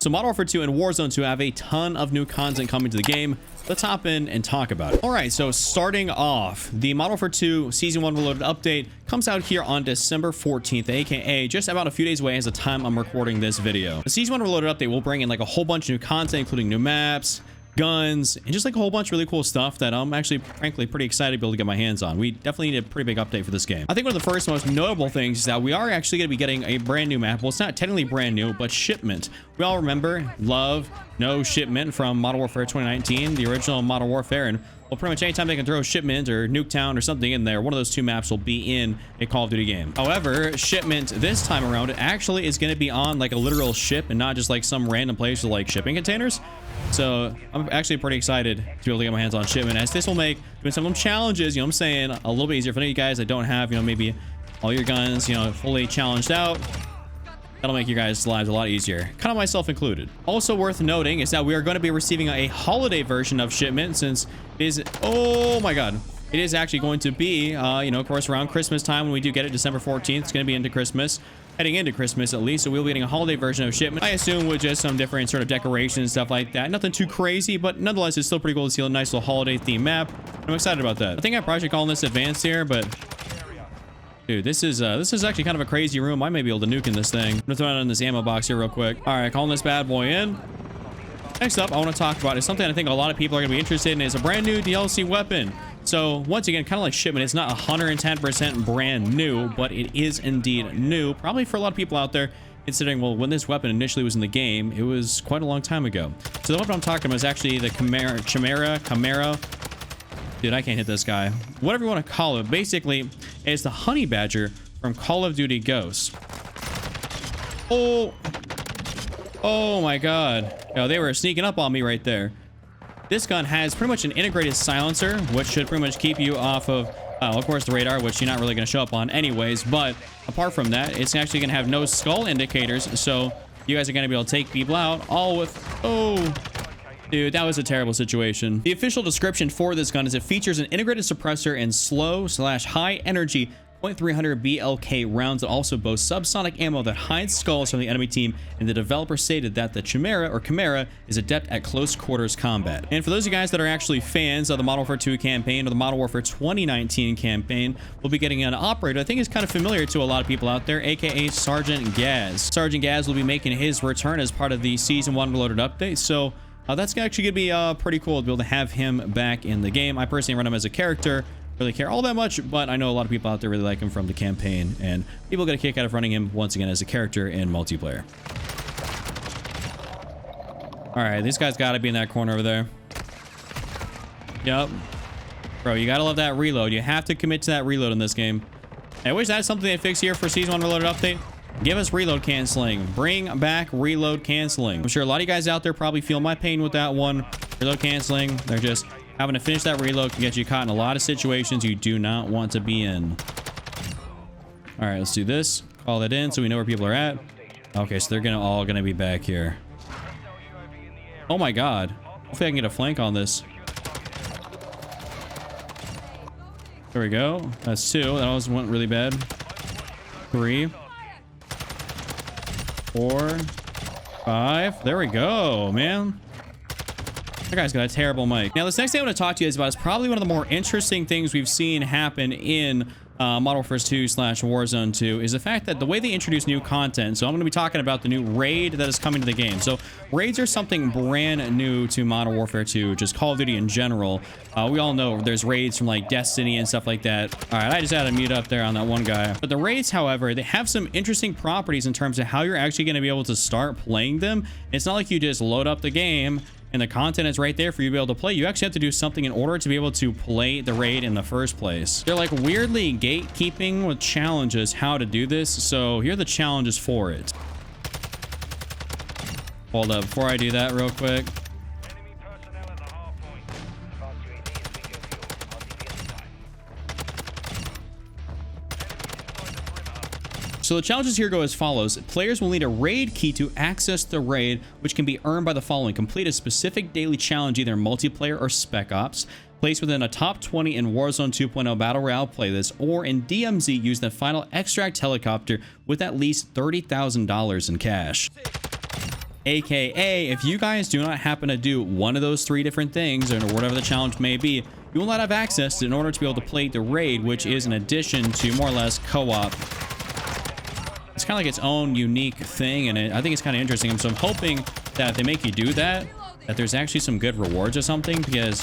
So Modern Warfare 2 and Warzone 2 have a ton of new content coming to the game. Let's hop in and talk about it. All right, so starting off, the Modern Warfare 2 Season 1 Reloaded update comes out here on December 14th, aka just about a few days away as the time I'm recording this video. The Season 1 Reloaded update will bring in like a whole bunch of new content, including new maps, guns, and just like a whole bunch of really cool stuff that I'm actually frankly pretty excited to be able to get my hands on. We definitely need a pretty big update for this game. I think one of the first most notable things is that we are actually going to be getting a brand new map. Well, it's not technically brand new, but Shipment. We all remember, love, know Shipment from Modern Warfare 2019, the original Modern Warfare, and well, pretty much anytime they can throw Shipment or Nuketown or something in there, one of those two maps will be in a Call of Duty game. However, Shipment this time around actually is going to be on like a literal ship and not just like some random place with like shipping containers. So I'm actually pretty excited to be able to get my hands on Shipment, as this will make doing some of them challenges, you know what I'm saying, a little bit easier for any of you guys that don't have, you know, maybe all your guns, you know, fully challenged out. That'll make you guys' lives a lot easier, kind of myself included. Also worth noting is that we are going to be receiving a holiday version of Shipment, since it is, oh my god, it is actually going to be, you know, of course, around Christmas time when we do get it, December 14th. It's going to be into Christmas, heading into Christmas at least. So we'll be getting a holiday version of Shipment, I assume, with just some different sort of decorations and stuff like that. Nothing too crazy, but nonetheless, it's still pretty cool to see a nice little holiday theme map. I'm excited about that. I think I probably should call this advanced here, but dude, this is actually kind of a crazy room. I may be able to nuke in this thing. I'm gonna throw it in this ammo box here real quick. All right, calling this bad boy in. Next up, I want to talk about is something I think a lot of people are gonna be interested in, is a brand new DLC weapon. So once again, kind of like Shipment, it's not 110% brand new, but it is indeed new. Probably for a lot of people out there, considering, well, when this weapon initially was in the game, it was quite a long time ago. So the weapon I'm talking about is actually the Chimera. Dude, I can't hit this guy. Whatever you want to call it. Basically, it's the Honey Badger from Call of Duty Ghosts. Oh my god. Yo, they were sneaking up on me right there. This gun has pretty much an integrated silencer, which should pretty much keep you off of course, the radar, which you're not really going to show up on anyways. But apart from that, it's actually going to have no skull indicators, so you guys are going to be able to take people out all with, oh, dude, that was a terrible situation. The official description for this gun is it features an integrated suppressor and slow/high energy .300 BLK rounds that also boast subsonic ammo that hides skulls from the enemy team, and the developer stated that the Chimera is adept at close quarters combat. And for those of you guys that are actually fans of the Modern Warfare 2 campaign or the Modern Warfare 2019 campaign, we'll be getting an operator I think is kind of familiar to a lot of people out there, aka Sergeant Gaz. Sergeant Gaz will be making his return as part of the Season 1 Reloaded update, so that's actually gonna be pretty cool to be able to have him back in the game. I personally run him as a character, really care all that much, but I know a lot of people out there really like him from the campaign, and people get a kick out of running him once again as a character in multiplayer. All right, this guy's got to be in that corner over there. Yep, bro, you gotta love that reload. You have to commit to that reload in this game. I wish that's something they fix here for Season 1 Reloaded update. Give us reload canceling. Bring back reload canceling. I'm sure a lot of you guys out there probably feel my pain with that one. Reload canceling, they're just having to finish that reload can get you caught in a lot of situations you do not want to be in. All right, let's do this. Call that in so we know where people are at. Okay, so they're all gonna be back here. Oh my god. Hopefully I can get a flank on this. There we go. That's 2. That almost went really bad. 3, 4, 5. There we go, man. That guy's got a terrible mic. Now, this next thing I want to talk to you guys about is probably one of the more interesting things we've seen happen in Modern Warfare 2/Warzone 2 is the fact that the way they introduce new content. So I'm going to be talking about the new raid that is coming to the game. So raids are something brand new to Modern Warfare 2, just Call of Duty in general. We all know there's raids from like Destiny and stuff like that. All right, I just had to mute up there on that one guy. But the raids, however, they have some interesting properties in terms of how you're actually going to be able to start playing them. It's not like you just load up the game and the content is right there for you to be able to play. You actually have to do something in order to be able to play the raid in the first place. They're like weirdly gatekeeping with challenges how to do this, so here are the challenges for it. Hold up, before I do that real quick. So the challenges here go as follows. Players will need a raid key to access the raid, which can be earned by the following. Complete a specific daily challenge, either multiplayer or spec ops. Place within a top 20 in Warzone 2.0 Battle Royale playlist, or in DMZ, use the final extract helicopter with at least $30,000 in cash. AKA, if you guys do not happen to do one of those 3 different things, or whatever the challenge may be, you will not have access in order to be able to play the raid, which is an addition to more or less co-op. It's kind of like its own unique thing, and I think it's kind of interesting. So I'm hoping that if they make you do that, that there's actually some good rewards or something, because...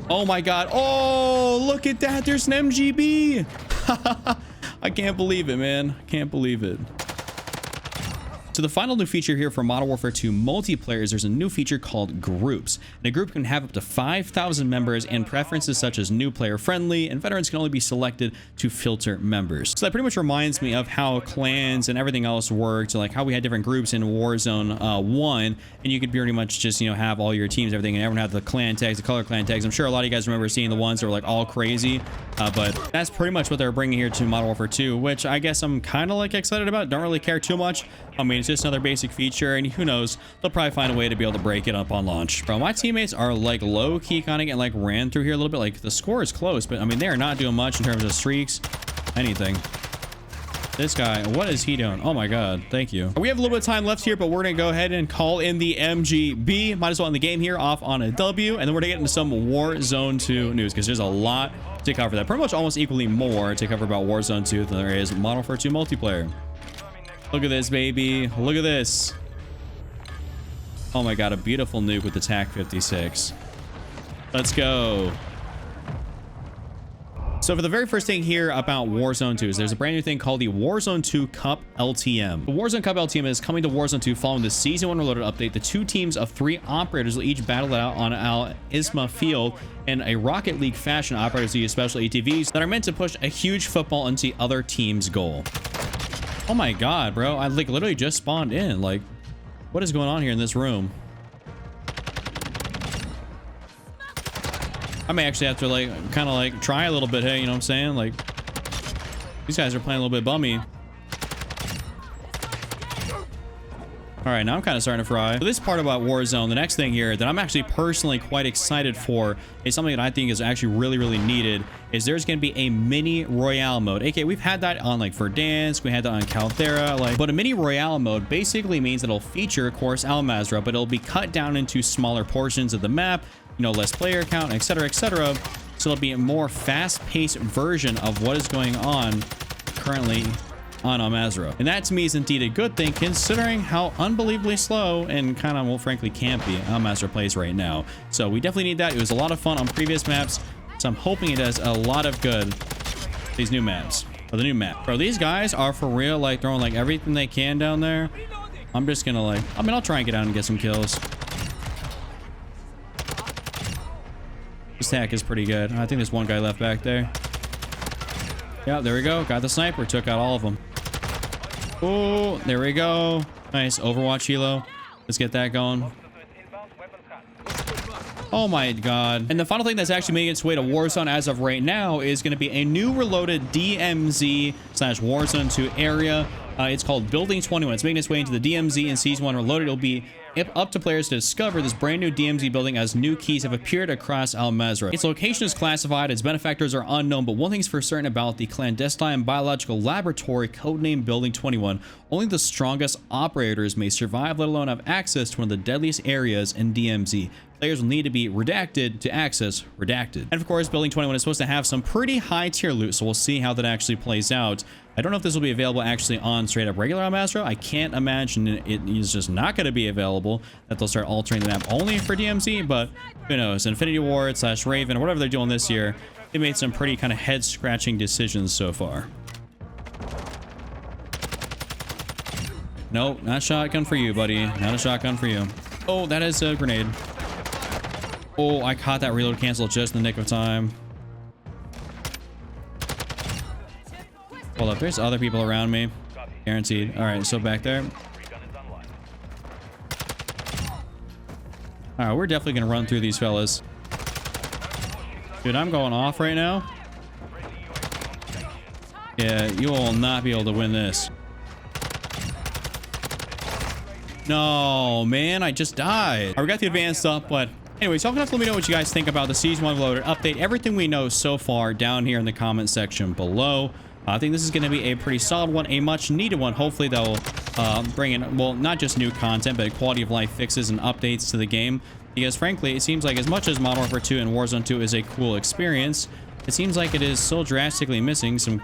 Oh my god. Oh, look at that. There's an MGB. I can't believe it, man. I can't believe it. So the final new feature here for Modern Warfare 2 multiplayer is there's a new feature called groups. And a group can have up to 5,000 members, and preferences such as new player friendly and veterans can only be selected to filter members. So that pretty much reminds me of how clans and everything else worked, like how we had different groups in Warzone 1, and you could pretty much just, you know, have all your teams, everything, and everyone had the clan tags, the color clan tags. I'm sure a lot of you guys remember seeing the ones that were like all crazy, but that's pretty much what they're bringing here to Modern Warfare 2, which I guess I'm kind of like excited about. Don't really care too much. I mean, it's just another basic feature, and who knows, they'll probably find a way to be able to break it up on launch. Bro, my teammates are like low-key kind of getting like ran through here a little bit. Like the score is close, but I mean, they are not doing much in terms of streaks, anything. This guy, what is he doing? Oh my god, thank you. We have a little bit of time left here, but we're gonna go ahead and call in the MGB. Might as well end the game here off on a W, and then we're gonna get into some Warzone 2 news, because there's a lot to cover. That pretty much almost equally more to cover about Warzone 2 than there is Modern Warfare 2 multiplayer. Look at this, baby. Look at this. Oh my god, a beautiful nuke with the TAC 56. Let's go. So for the very first thing here about Warzone 2 is there's a brand new thing called the Warzone 2 Cup LTM. The Warzone Cup LTM is coming to Warzone 2 following the Season 1 Reloaded update. The 2 teams of 3 operators will each battle it out on Al Isma Field in a Rocket League fashion. Operators use special ATVs that are meant to push a huge football into the other team's goal. Oh my god, bro. I like literally just spawned in. Like, what is going on here in this room? I may actually have to like kind of like try a little bit. Hey, you know what I'm saying? Like, these guys are playing a little bit bummy. All right, now I'm kind of starting to fry. So this part about Warzone, the next thing here that I'm actually personally quite excited for is something that I think is actually really, really needed, is there's going to be a mini royale mode. Okay, we've had that on like Verdansk, we had that on Caldera, like, but a mini royale mode basically means that it'll feature, of course, Al Mazrah, but it'll be cut down into smaller portions of the map, you know, less player count, etc., etc. So it'll be a more fast-paced version of what is going on currently on Al Mazrah. And that to me is indeed a good thing, considering how unbelievably slow and kind of, well, frankly, campy Al Mazrah plays right now. So we definitely need that. It was a lot of fun on previous maps, so I'm hoping it does a lot of good these new maps, or the new map. Bro, these guys are for real, like throwing like everything they can down there. I'm just gonna like, I mean, I'll try and get out and get some kills. This tack is pretty good. I think there's one guy left back there. Yeah, there we go. Got the sniper. Took out all of them. Oh, there we go. Nice Overwatch helo. Let's get that going. Oh my god. And the final thing that's actually making its way to Warzone as of right now is going to be a new reloaded DMZ / Warzone 2 area. It's called Building 21. It's making its way into the DMZ and Season 1 Reloaded. It'll be up to players to discover this brand new DMZ building as new keys have appeared across Al Mazrah. Its location is classified, its benefactors are unknown, but one thing's for certain about the clandestine biological laboratory codenamed Building 21. Only the strongest operators may survive, let alone have access to one of the deadliest areas in DMZ. Players will need to be redacted to access redacted. And of course, Building 21 is supposed to have some pretty high tier loot, so we'll see how that actually plays out. I don't know if this will be available actually on straight up regular Al Mazrah. I can't imagine it is just not going to be available, that they'll start altering the map only for DMZ, but who knows. Infinity Ward / Raven, or whatever they're doing this year, they made some pretty kind of head scratching decisions so far. Nope, not shotgun for you, buddy. Not a shotgun for you. Oh, that is a grenade. Oh, I caught that reload cancel just in the nick of time. Hold up, there's other people around me. Guaranteed. All right, so back there. All right, we're definitely gonna run through these fellas. Dude, I'm going off right now. Yeah, you will not be able to win this. No, man, I just died. We got the advanced up, but anyways, y'all gonna have to let me know what you guys think about the Season 1 Reloaded update. Everything we know so far down here in the comment section below. I think this is going to be a pretty solid one, a much needed one. Hopefully they'll bring in, well, not just new content, but quality of life fixes and updates to the game. Because frankly, it seems like as much as Modern Warfare 2 and Warzone 2 is a cool experience, it seems like it is so drastically missing some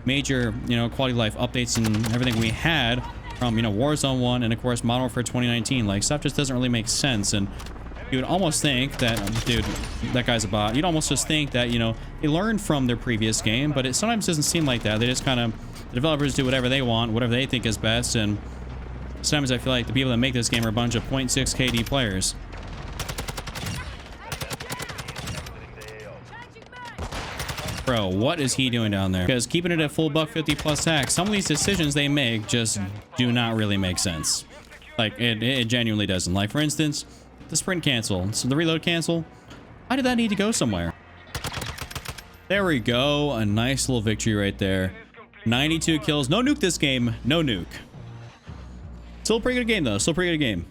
major, you know, quality of life updates and everything we had from, you know, Warzone 1 and of course Modern Warfare 2019. Like, stuff just doesn't really make sense. And you would almost think that, dude, that guy's a bot. You'd almost just think that, you know, they learned from their previous game, but it sometimes doesn't seem like that. They just kind of, the developers do whatever they want, whatever they think is best, and sometimes I feel like the people that make this game are a bunch of 0.6 KD players. Bro, what is he doing down there? Because keeping it at full $150 plus tax, some of these decisions they make just do not really make sense. Like, it genuinely doesn't. Like, for instance, the sprint cancel. So the reload cancel. Why did that need to go somewhere? There we go. A nice little victory right there. 92 kills. No nuke this game. No nuke. Still a pretty good game, though. Still a pretty good game.